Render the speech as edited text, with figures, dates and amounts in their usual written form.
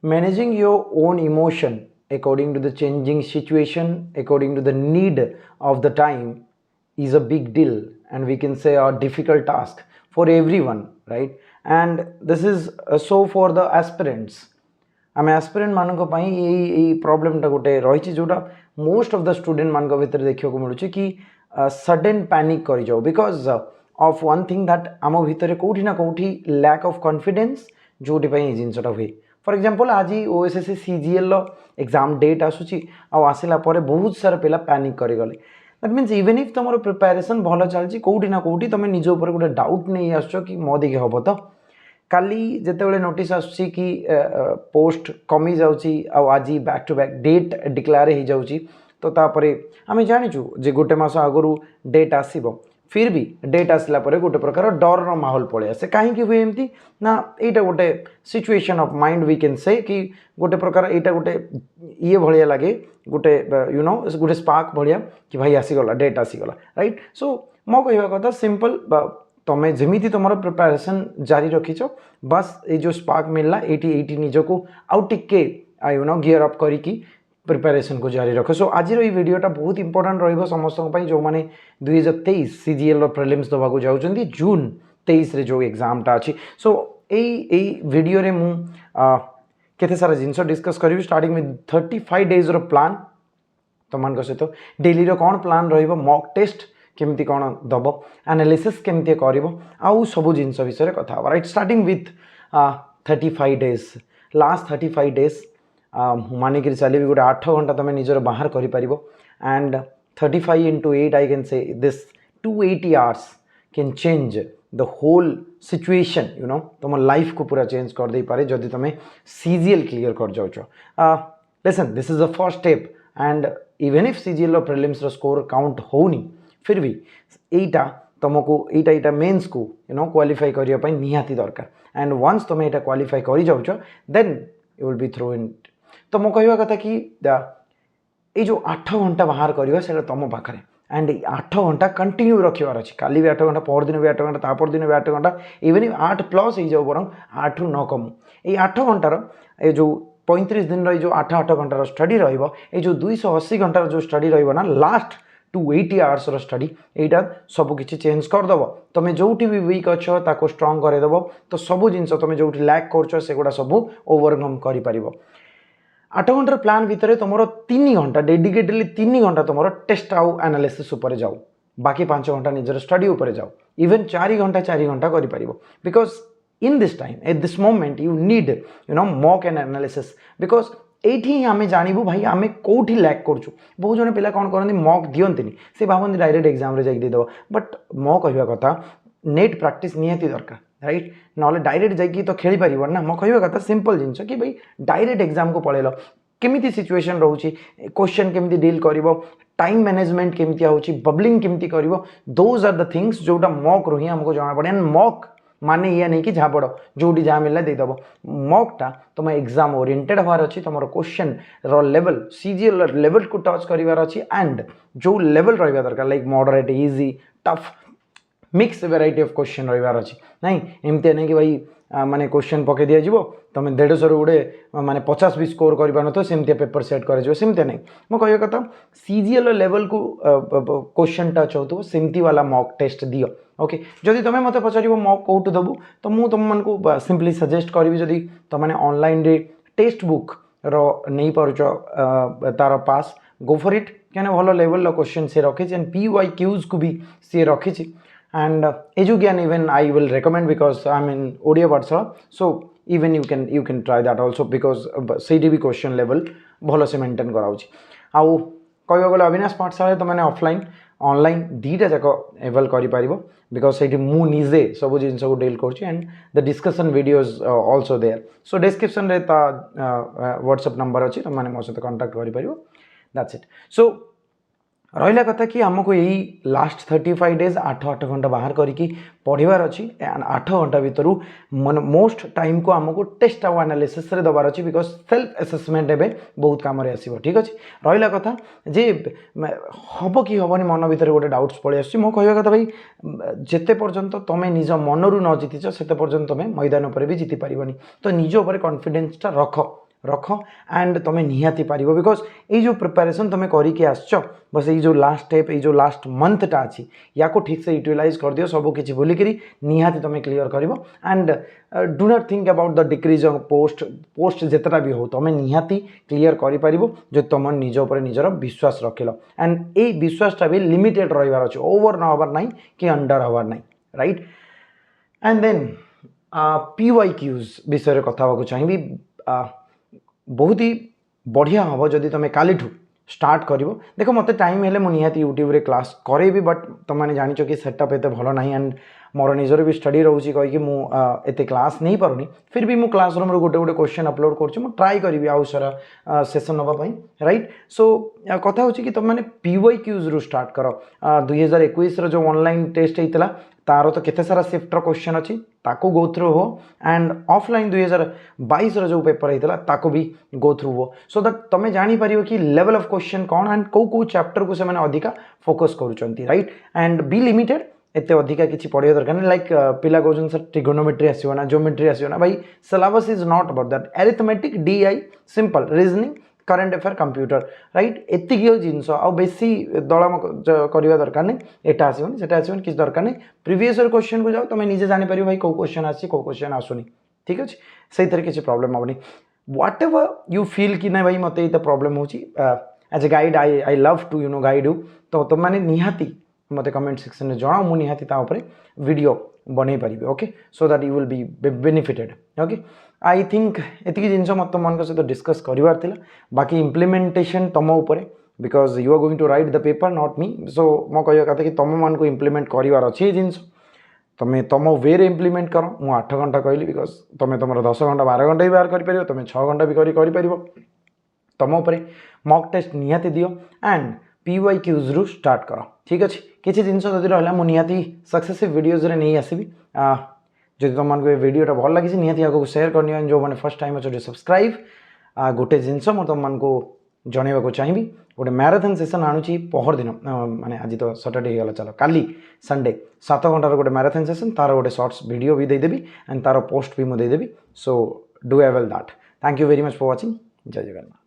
managing your own emotion according to the changing situation, according to the need of the time, is a big deal, and we can say a difficult task for everyone, right? And this is so for the aspirants. आम aspirant मान problem गोटे रही जोटा most of the student मान भर देखा मिलूँ कि सडन पैनिक कर जाओ because of one thing that आम भितर कौटी ना कौटी लैक ऑफ कॉन्फिडेंस जोटी जिनसा हुए फॉर एग्जांपल आज ओएसएससी सीजीएल एग्जाम डेट आसूची आसला बहुत सारा पिला पैनिक करगले दैट मीन्स इवन इफ तुम प्रिपेरेसन भल चलती कौटी ना कौटी तुम निज उपर गोटे डाउट नहीं आस कि मो दिखे हम तो काली जिते नोटिस आसूची कि पोस्ट कमी जाऊँगी आज back to back date declare हो जाऊँगी तो तापर आम जाचु जे गोटे मस आगु डेट आसब फिर भी डेट आसला गोटे प्रकार डर माहौल पलि आसे कहीं हुए एमती ना यहाँ गोटे situation of mind we can say कि गोटे प्रकार यहाँ गोटे ये भाया लगे गोटे यू नो गोटे स्पार्क भाया कि भाई आसीगला डेट आसीगला राइट सो मो कह कथा सिंपल तुम जमी तुम प्रिपेरेसन जारी रखीच बस ये जो स्पार्क मिलला ये निजको आउ टिके यू नो गियर अप करी प्रिपेरेसन को जारी रख सो आज वीडियोटा बहुत इंपोर्टेंट रही समस्त जो मैंने 2023 सीजीएल प्रिलिम्स दवाक जाऊँगी जून 23 रे जो एग्जामटा अच्छी सो यही वीडियो रे मु केते सारा जिनस डिस्कस करी स्टार्टिंग विथ 35 डेज रो प्लान तुम सहित डेली रो कौन प्लान रहिबो मॉक टेस्ट केमती कौन दब एनालिसिस केमती कर आउ सब जिनस विषय कथा right starting with 35 days last 35 days मानिक चलिए गोटे 8 घंटा तुम निजर बाहर कर and 35 into 8 I can say this 280 hours can change the whole situation you know तुम लाइफ को पूरा चेंज कर दे पारे जदि तुम सीजीएल क्लियर कर जाओ listen this is the first step and even if CGL prelims रो स्कोर काउंट होनी फिर भी यहीटा तुमको यहाँ मेन्स को यू नो क्वालिफाई करने निहाती दरकार एंड वंस तुम यहाँ क्वालिफाई कर जाऊँ then you will be through in तो मो कहवा कथा कि ये जो 8 घंटा बाहर करवा से तुम पाखे एंड 8 घंटा कंटिन्यू रखार अच्छी काली भी 8 घंटा पर दिन भी 8 घंटा तापर दिन भी 8 घंटा इवन 8 प्लस हो जाऊ बर 8 रु न कमु ये 8 घंटार ये जो 35 दिन रही जो 8 घंटार स्टडी रही जो 280 घंटार जो स्टडी रहा लास्ट 280 hours रो स्टडी यहाँ सब किसी चेंज करदेव तुम जो भी वीक अच्छो ताको स्ट्रंग करदेव तो सब जिनस तुम जो लैक कर सेगुड़ा सब ओवरकम कर 8 घंटार प्लान भितर तुम 3 घंटा डेडिकेटली 3 घंटा तुम टेस्ट आउ एनालिसिस उपर जाओ बाकी 5 घंटा निजर स्टडी उपर जाओ इवन 4 घंटा कर because in this time at this moment you need you know mock and analysis because ये आम जानू भाई आम कौटी लैक करूँ बहुत जन पिला कौन करती मॉक दिखती से भावती डायरेक्ट एग्जाम जादेव बट मो कहवा कथा नेट प्रैक्टिस निहाती दरकार राइट ना डायरेक्ट जाकि तो खेली पार ना मो कहवा कथा सिंपल जिनस कि भाई डायरेक्ट एग्जाम को पलैल केमिति सिचुएशन रोचे क्वेश्चन केमिति डील करिवो टाइम मैनेजमेंट केमिति होची बबलिंग केमिति करिवो दोज आर द थिंग्स जोटा मॉक रो ही हमको जाना पड़े एंड मॉक माने या नहीं कि जहाँ पढ़ जोटी जहाँ मिलला देदेव मॉकटा तुम एग्जाम ओरिएंटेड हबार अच्छी तुम क्वेश्चन रो लेवल सीजीएल लेवल को टच करार अच्छी एंड जो लेवल रहा दरकार like moderate easy tough mix variety of question रही अच्छी नहीं एमती नहीं कि भाई माने क्वेश्चन पकई दि जाव तुम 150 गोटे माने 50 भी स्कोर कर सेमती पेपर सेट कर नहीं मो कह कथा सीजीएल लेवल को क्वेश्चन टच हो सेमती वाला मॉक टेस्ट दियो ओके जदि तुम मत पचार मॉक कौटू दबू तो मुझे तुम सिंपली सजेस्ट करी जदि तुमने ऑनलाइन रे टेक्स्ट बुक रो नहीं पारुच तार पास गो फॉर इट क्या भल लेवल क्वेश्चन से रखी एंड PYQs को भी सी रखी and eduGyan even I will recommend because I'm in Odia Pathshala so even you can try that also because CDB question level भलो से मेंटेन कराउछि आउ कहबा गले अविनाश पाठशाला तो माने ऑफलाइन ऑनलाइन दीटा जाक एवल करि पारिबो बिकॉज सेठी मु निजे सब जिनस को डील करछि and the discussion videos also there so description रे ता व्हाट्सएप नंबर अछि तो माने मो सहित कांटेक्ट करि पारिबो दैट्स इट सो रहा कथा कि आमको यही लास्ट 35 डेज 8 घंटा बाहर करके पढ़ार अच्छी 8 घंटा भितर मोस्ट टाइम को आमको टेस्ट आउ एनालिसिस रे दबार अच्छी बिकज सेल्फ असेसमेंट एवं बहुत कम आसो ठीक अच्छे रहा कथा जे हम कि हेनी मन भर गोटे डाउट्स पलि आस कहवा कथा भाई जिते पर्यंत तुम निज मनरू न जीतिच से पर्यंत तुम मैदान पर भी जीति पारबनी तो निज उपर कॉन्फिडेंसटा रख रख एंड तुम निहाती पार बिकज ये जो प्रिपेरेसन तुम करके आसछ बस ये जो लास्ट स्टेप ये जो लास्ट मंथटा अच्छी या ठीक से यूटिलाइज कर दियो सब किसी बोलिकी निहाती तुम क्लीयर कर and do not think about the decrease on post जितेटा भी हो तुम निहाती क्लीयर कर जो तुम निज उपर निजर विश्वास रखिल एंड ये विश्वासटा भी लिमिटेड रही अच्छे ओवर न हबार ना कि अंडर हबार ना राइट एंड देन PYQs विषय कथा चाहिए बहुत ही बढ़िया हम जदि तुम काली स्टार्ट कर देख मत टाइम हेले मुझे यूट्यूब रे क्लास करेबी बट तुमने जान कि सेटअप एत भल ना एंड मोर निजर भी स्टडी रोचे कहीकि मुझे क्लास नहीं पारुनी फिर भी मु क्लासरूम गोटे गोटे क्वेश्चन अपलोड कर ट्राए करी आउ सारा सेसन नापी राइट सो कथा हो कि तुम मैंने PYQs रु स्टार्ट कर 2021 जो ऑनलाइन टेस्ट होता तार तो केते सारा शिफ्टर क्वेश्चन अच्छी ताको गो थ्रू हो एंड ऑफलाइन 2022 जो पेपर होता ताको भी गो थ्रू हो सो दैट तुम जापर कि लेवल ऑफ क्वेश्चन कौन एंड कौ चैप्टर को से अधिका फोकस करुँच राइट एंड बी लिमिटेड एते अधिका किसी पढ़ा दरकार नहीं लाइक पिला कहते सर ट्रिगोनोमेट्री आसो ना ज्योमेट्री आसो ना भाई syllabus is not about that arithmetic DI simple reasoning current affair computer right एति जिनस आ बेसी दलम करवा दरकार नहीं एटा आसोनी सेटा आसोनी किसी दरकार नहीं प्रीवियस क्वेश्चन को जाओ तुम निजे जापर भाई कौ क्वेश्चन आसी कौ क्वेश्चन आसुनी ठीक अच्छे से किसी प्रॉब्लम हेनी व्हाट एवर यू फील कि ना भाई मत ये प्रॉब्लम हो as a guide I love to guide you तो तुम मैंने निहाती मत कमेंट सेक्शन में जनाओ मुझे निहाती वीडियो बन पारि okay so that you will be benefited okay I think एतिक जिन मत तुम सहित डिस्कस करार था बाकी इम्प्लीमेंटेशन तुम उपर because you are going to write the paper not me so मो कह कथा कि तुम मान को इम्प्लीमेंट करार अच्छी जिनस तुम तुम वे रे इम्प्लीमेंट कर मुझे 8 घंटा कहली बिकज तुम तुम 10 घंटा 12 घंटा भी बाहर कर तुम 6 घंटा भी कर तुम उपर मॉक टेस्ट निहाती दियो एंड PYQs रु स्टार्ट कर ठीक अच्छे किसी जिनस जदि रहा मुझे सक्सेसिव वीडियोज रे नहीं आसबि जब तुमको ये वीडियोटा भल लगी निहाती आगे सेयार करनी जो मैंने फर्स्ट टाइम अच्छे सब्सक्राइब गोटे जिनस मुझे तुमको जनवाक चाहिए गोटे मैराथन सेसन आणुची पहर दिन माने आज तो सैटरडे हो गला चलो काली संडे 7 घंटार गोटे मैराथन सेसन तार गोटे शॉर्ट्स वीडियो भी देदेवी एंड तार पोस्ट भी मुझे देदेवी so do avail that thank you very much for watching जय जगन्नाथ।